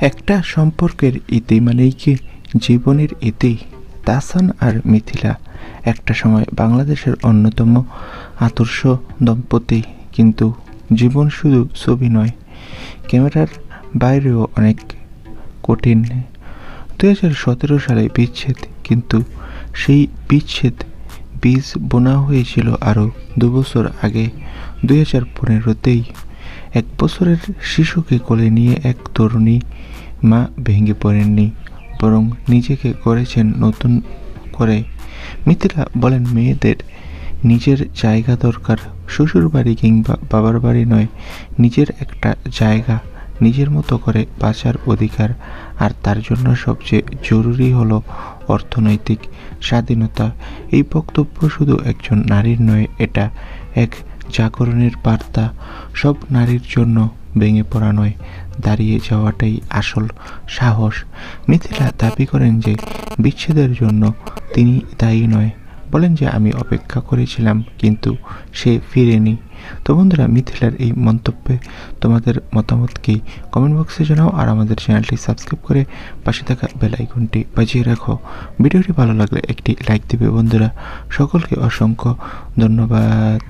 একটা সম্পর্কের ইতি মানেই কি জীবনের ইতি? তাহসান আর মিথিলা একটা সময় বাংলাদেশের অন্যতম আদর্শ দম্পতি, কিন্তু জীবন শুধু ছবি নয়, ক্যামেরার বাইরেও অনেক কঠিন। 2017 সালে বিচ্ছেদ, কিন্তু সেই বিচ্ছেদ বীজ বোনা হয়েছিল আরও 2 বছর আগে। 2015তেই 1 বছরের শিশুকে কোলে নিয়ে এক তরুণী মা ভেঙে পড়েননি, বরং নিজেকে গড়েছেন নতুন করে। মিথিলা বলেন, মেয়েদের নিজের জায়গা দরকার, শ্বশুর বাড়ি কিংবা বাবার বাড়ি নয়, নিজের একটা জায়গা, নিজের মতো করে বাঁচার অধিকার। আর তার জন্য সবচেয়ে জরুরি হলো অর্থনৈতিক স্বাধীনতা। এই বক্তব্য শুধু একজন নারীর নয়, এটা এক জাগরণের বার্তা। সব নারীর জন্য ভেঙে পড়া নয়, দাঁড়িয়ে যাওয়াটাই আসল সাহস। মিথিলা দাবি করেন যে বিচ্ছেদের জন্য তিনি দায়ী নয়। বলেন যে আমি অপেক্ষা করেছিলাম, কিন্তু সে ফিরেনি। তো বন্ধুরা, মিথিলার এই মন্তব্যে তোমাদের মতামত কি? কমেন্ট বক্সে জানাও। আর আমাদের চ্যানেলটি সাবস্ক্রাইব করে পাশে থাকা বেল আইকনটি বাজিয়ে রাখো। ভিডিওটি ভালো লাগলে একটি লাইক দিবে বন্ধুরা। সকলকে অসংখ্য ধন্যবাদ।